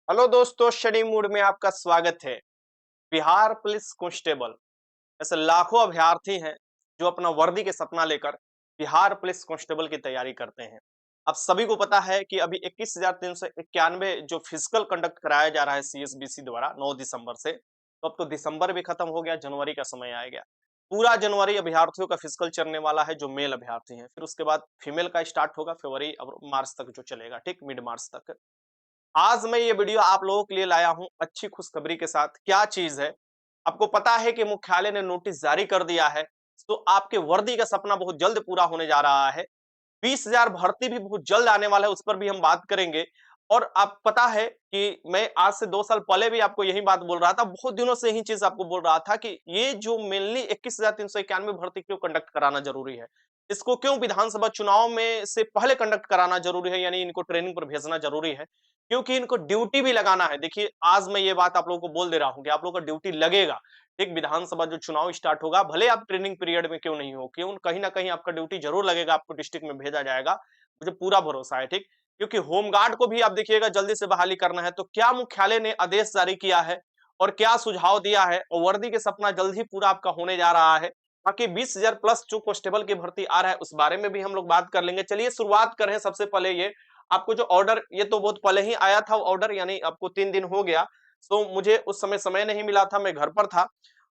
Hello दोस्तों, study mood में आपका स्वागत है। बिहार पुलिस कांस्टेबल ऐसे लाखों अभ्यर्थी हैं जो अपना वर्दी के सपना लेकर बिहार पुलिस कांस्टेबल की तैयारी करते हैं। आप सभी को पता है कि अभी 21,391 जो फिजिकल कंडक्ट कराया जा रहा है सीएसबीसी द्वारा 9 दिसंबर से, तो अब तो दिसंबर भी खत्म हो गया, जनवरी का समय आ गया। पूरा जनवरी अभ्यर्थियों का फिजिकल चलने वाला है जो मेल अभ्यर्थी हैं। फिर उसके बाद फीमेल का स्टार्ट होगा फरवरी और मार्च तक जो चलेगा, ठीक मिड मार्च तक। आज मैं ये वीडियो आप लोगों के लिए लाया हूँ अच्छी खुशखबरी के साथ। क्या चीज है? आपको पता है कि मुख्यालय ने नोटिस जारी कर दिया है, तो आपके वर्दी का सपना बहुत जल्द पूरा होने जा रहा है। 20,000 भर्ती भी बहुत जल्द आने वाला है, उस पर भी हम बात करेंगे। और आप पता है कि मैं आज से 2 साल पहले भी आपको यही बात बोल रहा था, बहुत दिनों से यही चीज़ आपको बोल रहा था कि ये जो मेनली 21,391 भर्ती क्यों कंडक्ट कराना ज़रूरी है। इसको क्यों विधानसभा चुनाव में से पहले कंडक्ट कराना ज़रूरी है, यानी इनको ट्रेनिंग पर भेजना ज़रूरी है, क्योंकि इनको ड्यूटी भी लगाना है। देखिए, आज मैं ये बात आप लोगों को बोल दे रहा हूँ कि आप लोगों का ड्यूटी लगेगा। एक विधानसभा जो चुनाव स्टार्ट होगा, भले आप ट्रेनिंग पीरियड में क्यों नहीं हो, क्यों कहीं न कहीं आपका ड्यूटी ज़रूर लगेगा, आपको डिस्ट्रिक्ट में भेजा जाएगा। मुझे पूरा भरोसा है, ठीक? क्योंकि होमगार्ड को भी आप देखिएगा जल्दी से बहाली करना है, तो क्या मुख्यालय ने आदेश जारी किया है और क्या सुझाव दिया है और वर्दी के सपना जल्द ही पूरा आपका होने जा रहा है। बाकी 20,000 प्लस जो कांस्टेबल की भर्ती आ रहा है, उस बारे में भी हम लोग बात कर लेंगे। चलिए शुरुआत करें सबसे पहले ये, आपको जो ऑर्डर, ये तो बहुत पहले ही आया था ऑर्डर, यानी आपको 3 दिन हो गया। तो मुझे उस समय नहीं मिला था, मैं घर पर था।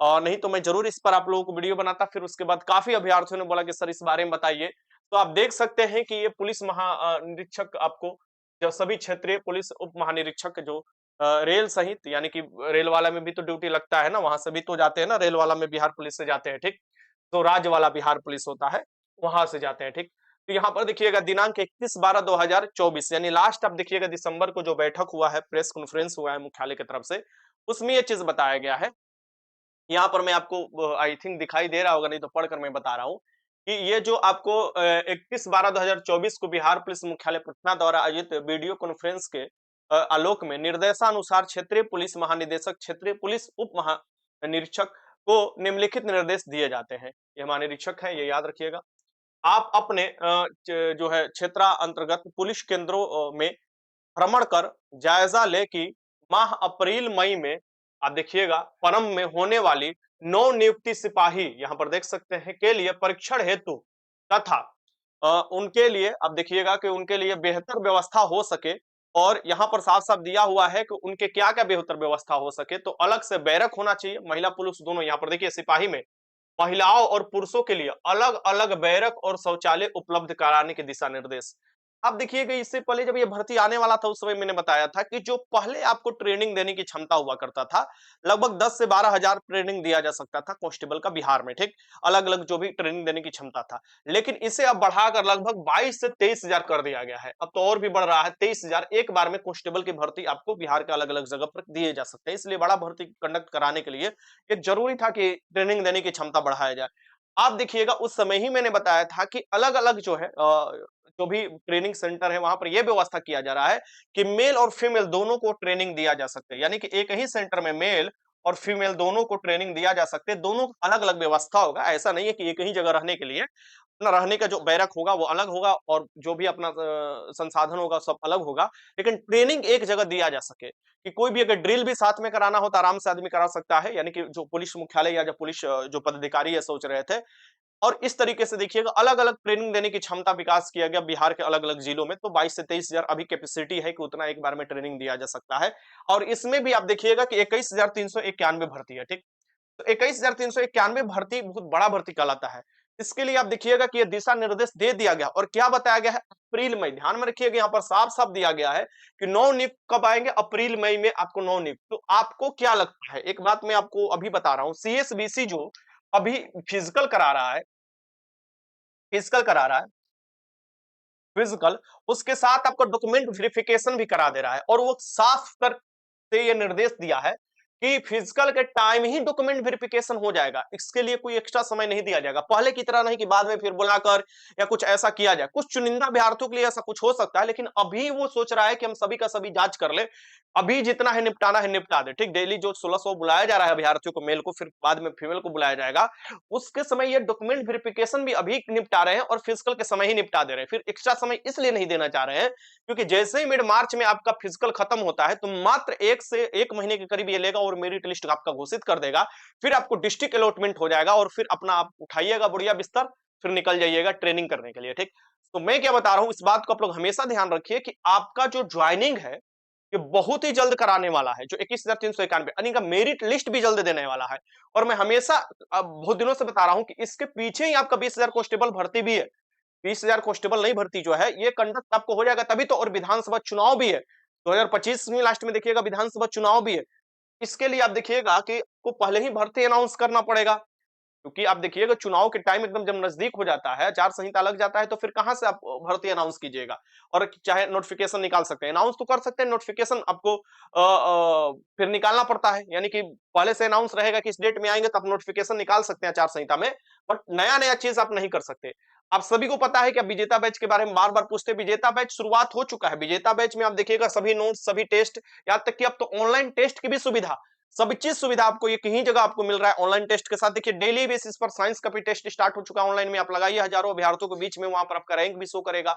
नहीं तो मैं ज़रूर इस पर आप लोगों को वीडियो बनाता। फिर उसके बाद काफ़ी अभ्यर्थियों ने बोला कि सर इस बारे में बताइए। तो आप देख सकते हैं कि ये पुलिस निरीक्षक आपको, जो सभी क्षेत्रीय पुलिस उप महानिरीक्षक जो रेल सहित, यानी कि रेल वाला में भी तो ड्यूटी लगता है ना, वहाँ से भी तो जाते हैं ना, रेल वाला में बिहार पुलिस से जाते हैं, ठीक? तो राज्य वाला बिहार पुलिस होता है, वहाँ से जाते हैं, ठीक? तो यहाँ पर देखिएगा दिनांक 31/12/2024, यानी लास्ट आप देखिएगा दिसंबर को जो बैठक हुआ है, प्रेस कॉन्फ्रेंस हुआ है मुख्यालय की तरफ से, उसमें ये चीज़ बताया गया है। यहाँ पर मैं आपको आई थिंक दिखाई दे रहा होगा, नहीं तो पढ़कर मैं बता रहा हूँ कि ये जो आपको 21/12/2024 को बिहार पुलिस मुख्यालय पटना द्वारा आयोजित वीडियो कॉन्फ्रेंस के आलोक में निर्देशानुसार क्षेत्रीय पुलिस महानिदेशक, क्षेत्रीय पुलिस उप महानिरीक्षक को निम्नलिखित निर्देश दिए जाते हैं। ये महानिरीक्षक है, ये याद रखिएगा। आप अपने जो है क्षेत्रांतर्गत पुलिस केंद्रों में भ्रमण कर जायजा ले कि माह अप्रैल मई में आप देखिएगा परम में होने वाली नव नियुक्ति सिपाही, यहाँ पर देख सकते हैं, के लिए परीक्षण हेतु तथा उनके लिए आप देखिएगा कि उनके लिए बेहतर व्यवस्था हो सके। और यहाँ पर साफ साफ दिया हुआ है कि उनके क्या क्या बेहतर व्यवस्था हो सके, तो अलग से बैरक होना चाहिए, महिला पुरुष दोनों। यहाँ पर देखिए सिपाही में महिलाओं और पुरुषों के लिए अलग-अलग बैरक और शौचालय उपलब्ध कराने के दिशा निर्देश। अब देखिएगा इससे पहले जब ये भर्ती आने वाला था, उस समय मैंने बताया था कि जो पहले आपको ट्रेनिंग देने की क्षमता हुआ करता था, लगभग 10 से 12,000 ट्रेनिंग दिया जा सकता था कांस्टेबल का बिहार में, ठीक? अलग-अलग जो भी ट्रेनिंग देने की क्षमता था। लेकिन इसे अब बढ़ाकर लगभग 22 से 23,000 कर दिया गया है। अब तो और भी बढ़ रहा है, 23,000 एक बार में कांस्टेबल की भर्ती आपको बिहार के अलग-अलग जगह पर दिए जा सकते हैं। इसलिए बड़ा भर्ती कंडक्ट कराने के लिए ये जरूरी था कि ट्रेनिंग देने की क्षमता बढ़ाया जाए। आप देखिएगा उस समय ही मैंने बताया था कि अलग-अलग जो है जो भी ट्रेनिंग सेंटर है, वहाँ पर ये व्यवस्था किया जा रहा है कि मेल और फीमेल दोनों को ट्रेनिंग दिया जा सकता है। यानी कि एक ही सेंटर में मेल और फीमेल दोनों को ट्रेनिंग दिया जा सकते है। दोनों अलग-अलग व्यवस्था होगा। ऐसा नहीं है कि एक ही जगह रहने के लिए अपना रहने का जो बैरक होगा वो अलग होगा और जो भी अपना संसाधन होगा सब अलग होगा। लेकिन ट्रेनिंग एक जगह दिया जा सके कि कोई भी अगर ड्रिल भी साथ में कराना हो तो आराम से आदमी करा सकता है। यानी कि जो पुलिस मुख्यालय या जो पुलिस जो पदाधिकारी है सोच रहे थे। और इस तरीके से देखिएगा अलग-अलग ट्रेनिंग देने की क्षमता विकास किया गया बिहार के अलग-अलग जिलों में। तो 22 से 23,000 अभी कैपेसिटी है कि उतना एक बार में ट्रेनिंग दिया जा सकता है। और इसमें भी आप देखिएगा कि 21,391 भर्ती है, ठीक? तो 21,391 भर्ती बहुत बड़ा भर्ती कहलाता है। इसके लिए आप देखिएगा कि ये दिशा निर्देश दे दिया गया और क्या बताया गया है, अप्रैल मई, ध्यान में रखिएगा यहाँ पर साफ-साफ दिया गया है कि नव नियुक्त कब आएंगे, अप्रैल मई में आपको नव नियुक्त। तो आपको क्या लगता है, एक बात मैं आपको अभी बता रहा हूँ, सीएसबीसी जो अभी फिजिकल करा रहा है, फिजिकल करा रहा है, फिजिकल, उसके साथ आपका डॉक्यूमेंट वेरिफिकेशन भी करा दे रहा है और वो साफ कर से ये निर्देश दिया है कि फिजिकल के टाइम ही डॉक्यूमेंट वेरिफिकेशन हो जाएगा। इसके लिए कोई एक्स्ट्रा समय नहीं दिया जाएगा। पहले की तरह नहीं कि बाद में फिर बुलाकर या कुछ ऐसा किया जाए। कुछ चुनिंदा अभ्यर्थियों के लिए ऐसा कुछ हो सकता है, लेकिन अभी वो सोच रहा है कि हम सभी का सभी जांच कर ले। अभी जितना है निपटाना है निपटा दे। ठीक, डेली जो 1600 बुलाया जा रहा है अभ्यर्थियों को, मेल को, फिर बाद में फीमेल को बुलाया जाएगा। उसके समय ये डॉक्यूमेंट वेरिफिकेशन भी अभी निपटा रहे हैं और फिजिकल के समय ही निपटा दे रहे हैं। फिर एक्स्ट्रा समय इसलिए नहीं देना चाह रहे हैं क्योंकि जैसे ही मिड मार्च में आपका फिजिकल खत्म होता है तो मात्र 1 से 1 महीने के करीब ये लेगा और मेरिट लिस्ट आपका घोषित कर देगा। फिर आपको डिस्ट्रिक्ट अलॉटमेंट हो जाएगा और फिर अपना आप उठाइएगा बढ़िया बिस्तर, फिर निकल जाइएगा ट्रेनिंग करने के लिए। ठीक, तो मैं क्या बता रहा हूं, इस बात को आप लोग हमेशा ध्यान रखिए कि आपका जो ज्वाइनिंग है ये बहुत ही जल्द कराने वाला है। जो 21,391 यानी का मेरिट लिस्ट भी जल्द देने वाला है। और मैं हमेशा बहुत दिनों से बता रहा हूं कि इसके पीछे ही आपका 20,000 कांस्टेबल भर्ती भी है। 20,000 कांस्टेबल नहीं भर्ती जो है ये कंडक्ट आपको हो जाएगा तभी तो। और विधानसभा चुनाव भी है 2025 में, लास्ट में देखिएगा विधानसभा चुनाव भी है। इसके लिए आप देखिएगा कि को पहले ही भर्ती अनाउंस करना पड़ेगा, क्योंकि आप देखिएगा चुनाव के टाइम एकदम जब नजदीक हो जाता है, आचार संहिता लग जाता है, तो फिर कहां से आप भर्ती अनाउंस कीजिएगा। और चाहे नोटिफिकेशन निकाल सकते हैं, अनाउंस तो कर सकते हैं, नोटिफिकेशन आपको फिर निकालना पड़ता है। यानी कि पहले से अनाउंस रहेगा कि इस डेट में आएंगे तो आप नोटिफिकेशन निकाल सकते हैं आचार संहिता में। बट नया नया चीज आप नहीं कर सकते। आप सभी को पता है कि आप विजेता बैच के बारे में बार बार पूछते हैं। विजेता बैच शुरुआत हो चुका है। विजेता बैच में आप देखिएगा सभी नोट्स, सभी टेस्ट, यहाँ तक कि अब तो ऑनलाइन टेस्ट की भी सुविधा, सब चीज सुविधा आपको एक ही जगह आपको मिल रहा है ऑनलाइन टेस्ट के साथ। देखिए डेली बेसिस पर साइंस का भी टेस्ट स्टार्ट हो चुका है ऑनलाइन में। आप लगाइए हजारों अभ्यर्थियों के बीच में, वहां पर आपका रैंक भी शो करेगा।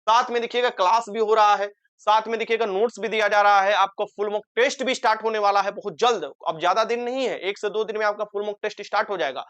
साथ में देखिएगा क्लास भी हो रहा है, साथ में देखिएगा नोट्स भी दिया जा रहा है। आपका फुल मॉक टेस्ट भी स्टार्ट होने वाला है बहुत जल्द। अब ज्यादा दिन नहीं है, 1 से 2 दिन में आपका फुल मॉक टेस्ट स्टार्ट हो जाएगा।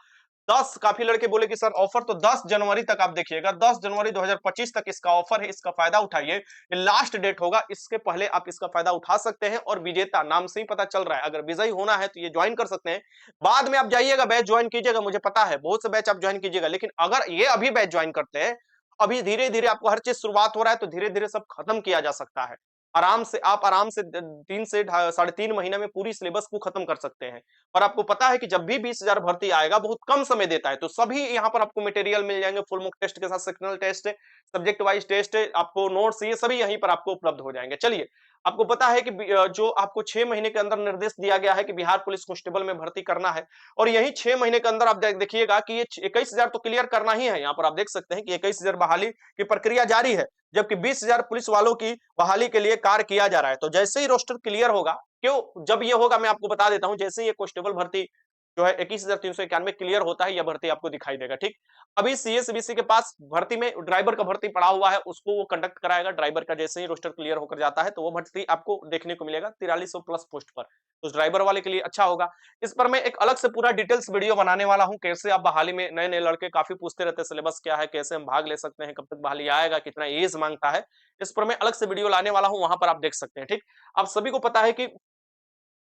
10, काफी लड़के बोले कि सर ऑफर तो 10 जनवरी तक, आप देखिएगा 10 जनवरी 2025 तक इसका ऑफर है, इसका फायदा उठाइए। ये लास्ट डेट होगा, इसके पहले आप इसका फायदा उठा सकते हैं। और विजेता नाम से ही पता चल रहा है, अगर विजयी होना है तो ये ज्वाइन कर सकते हैं। बाद में आप जाइएगा बैच ज्वाइन कीजिएगा, मुझे पता है बहुत से बैच आप ज्वाइन कीजिएगा, लेकिन अगर ये अभी बैच ज्वाइन करते हैं, अभी धीरे धीरे आपको हर चीज शुरुआत हो रहा है तो धीरे धीरे सब खत्म किया जा सकता है। आराम से आप आराम से 3 से 3.5 महीने में पूरी सिलेबस को खत्म कर सकते हैं। और आपको पता है कि जब भी 20,000 भर्ती आएगा बहुत कम समय देता है, तो सभी यहाँ पर आपको मटेरियल मिल जाएंगे। फुल मॉक टेस्ट के साथ sectional test, subject wise test, आपको नोट्स, ये सभी यहीं पर आपको उपलब्ध हो जाएंगे। चलिए, आपको पता है कि जो आपको 6 महीने के अंदर निर्देश दिया गया है कि बिहार पुलिस कांस्टेबल में भर्ती करना है। और यही 6 महीने के अंदर आप देखिएगा कि ये 21,000 तो क्लियर करना ही है। यहाँ पर आप देख सकते हैं कि 21,000 बहाली की प्रक्रिया जारी है, जबकि 20,000 पुलिस वालों की बहाली के लिए कार्य किया जा रहा है। तो जैसे ही रोस्टर क्लियर होगा, क्यों जब ये होगा मैं आपको बता देता हूं, जैसे ही ये कांस्टेबल भर्ती जो है 21,391 क्लियर होता है, यह भर्ती आपको दिखाई देगा। ठीक, अभी सीएसबीसी के पास भर्ती में ड्राइवर का भर्ती पड़ा हुआ है, उसको वो कंडक्ट कराएगा। ड्राइवर का जैसे ही रोस्टर क्लियर होकर जाता है तो वो भर्ती आपको देखने को मिलेगा 4300 प्लस पोस्ट पर। तो ड्राइवर वाले के लिए अच्छा होगा। इस पर मैं एक अलग से पूरा डिटेल्स वीडियो बनाने वाला हूं, कैसे आप बहाली में, नए नए लड़के काफी पूछते रहते हैं सिलेबस क्या है, कैसे हम भाग ले सकते हैं, कब तक बहाली आएगा, कितना एज मांगता है। इस पर मैं अलग से वीडियो लाने वाला हूं, वहां पर आप देख सकते हैं। ठीक, आप सभी को पता है कि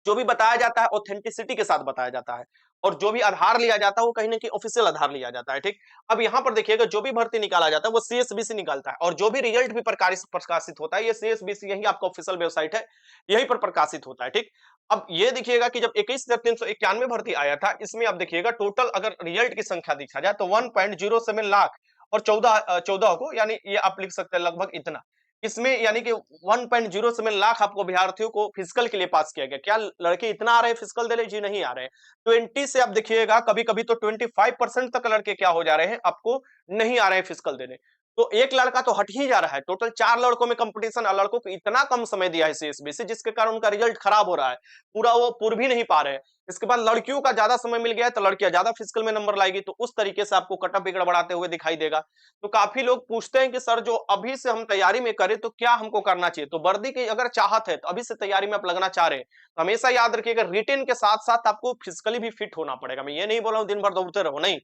जो भी बताया जाता है ऑथेंटिसिटी के साथ बताया जाता है, और जो भी आधार लिया जाता है वो कहीं ना कहीं ऑफिशियल आधार लिया जाता है। ठीक, अब यहाँ पर देखिएगा जो भी भर्ती निकाला जाता है वो सीएसबीसी निकालता है, और जो भी रिजल्ट भी प्रकाशित होता है ये सीएसबीसी, यही आपका ऑफिशियल वेबसाइट है, यहीं पर प्रकाशित होता है। ठीक, अब ये देखिएगा कि जब 21,391 भर्ती आया था, इसमें आप देखिएगा टोटल अगर रिजल्ट की संख्या देखा जाए तो 1.07 लाख और 14 को, यानी ये आप लिख सकते हैं लगभग इतना। इसमें यानी कि 1.07 लाख आपको अभ्यर्थियों को फिजिकल के लिए पास किया गया। क्या लड़के इतना आ रहे हैं फिजिकल देने? जी नहीं आ रहे हैं। 20 से आप देखिएगा कभी कभी तो 25% तक लड़के क्या हो जा रहे हैं, आपको नहीं आ रहे हैं फिजिकल देने। तो एक लड़का तो हट ही जा रहा है, टोटल 4 लड़कों में कंपटीशन। लड़कों को इतना कम समय दिया है सीएसबीसी, जिसके कारण उनका रिजल्ट खराब हो रहा है, पूरा वो पूर भी नहीं पा रहे हैं। इसके बाद लड़कियों का ज्यादा समय मिल गया है तो लड़कियां ज्यादा फिजिकल में नंबर लाएगी, तो उस तरीके से आपको कटअप भी गड़बड़ाते हुए दिखाई देगा। तो काफी लोग पूछते हैं कि सर जो अभी से हम तैयारी में करें तो क्या हमको करना चाहिए? तो वर्दी की अगर चाहत है तो अभी से तैयारी में आप लगना चाह रहे हैं तो हमेशा याद रखिएगा रिटेन के साथ साथ आपको फिजिकली भी फिट होना पड़ेगा। मैं ये नहीं बोल रहा हूं दिन भर दौड़ते रहो, नहीं।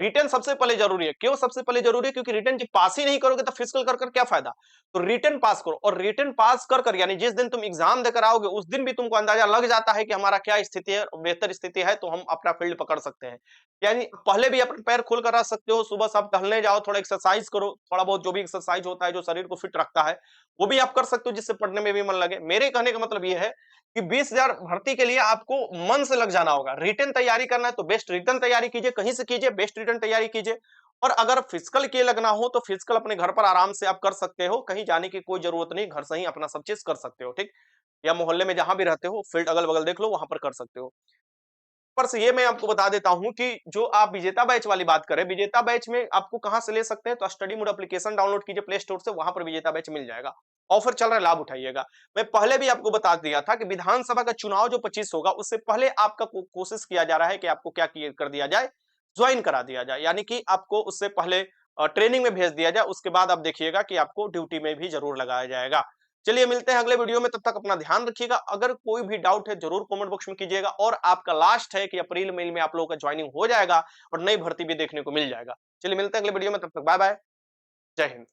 रिटेन सबसे पहले जरूरी है। क्यों सबसे पहले जरूरी है? क्योंकि रिटेन जब पास ही नहीं करोगे तो फिजिकल कर क्या फायदा। तो रिटेन पास करो, और रिटेन पास कर यानी जिस दिन तुम एग्जाम देकर आओगे उस दिन भी तुमको अंदाजा लग जाता है कि हमारा क्या स्थिति है, बेहतर स्थिति है तो हम अपना फील्ड पकड़ सकते हैं। यानी पहले भी अपने पैर खोल कर रख सकते हो। सुबह से आप टहलने जाओ, थोड़ा एक्सरसाइज करो, थोड़ा बहुत जो भी एक्सरसाइज होता है जो शरीर को फिट रखता है वो भी आप कर सकते हो, जिससे पढ़ने में भी मन लगे। मेरे कहने का मतलब ये है कि 20,000 भर्ती के लिए आपको मन से लग जाना होगा। रिटन तैयारी करना है तो बेस्ट रिटन तैयारी कीजिए, कहीं से कीजिए, बेस्ट रिटन तैयारी कीजिए। और अगर फिजिकल के लगना हो तो फिजिकल अपने घर पर आराम से आप कर सकते हो, कहीं जाने की कोई जरूरत नहीं, घर से ही अपना सब चीज कर सकते हो। ठीक, या मोहल्ले में जहां भी रहते हो फील्ड अगल बगल देख लो, वहां पर कर सकते हो। पर से ये मैं आपको बता देता हूं कि जो आप विजेता बैच वाली बात करें, विजेता बैच में आपको कहां से ले सकते हैं, तो स्टडी मोड एप्लीकेशन डाउनलोड कीजिए प्ले स्टोर से, वहां पर विजेता बैच मिल जाएगा। ऑफर चल रहा है, लाभ उठाइएगा। मैं पहले भी आपको बता दिया था कि विधानसभा का चुनाव जो 25 होगा, उससे पहले आपका कोशिश किया जा रहा है कि आपको क्या कर दिया जाए, ज्वाइन करा दिया जाए, यानी कि आपको उससे पहले ट्रेनिंग में भेज दिया जाए, उसके बाद आप देखिएगा कि आपको ड्यूटी में भी जरूर लगाया जाएगा। चलिए मिलते हैं अगले वीडियो में, तब तक अपना ध्यान रखिएगा। अगर कोई भी डाउट है जरूर कमेंट बॉक्स में कीजिएगा, और आपका लास्ट है कि अप्रैल मई में आप लोगों का ज्वाइनिंग हो जाएगा और नई भर्ती भी देखने को मिल जाएगा। चलिए मिलते हैं अगले वीडियो में, तब तक बाय बाय, जय हिंद।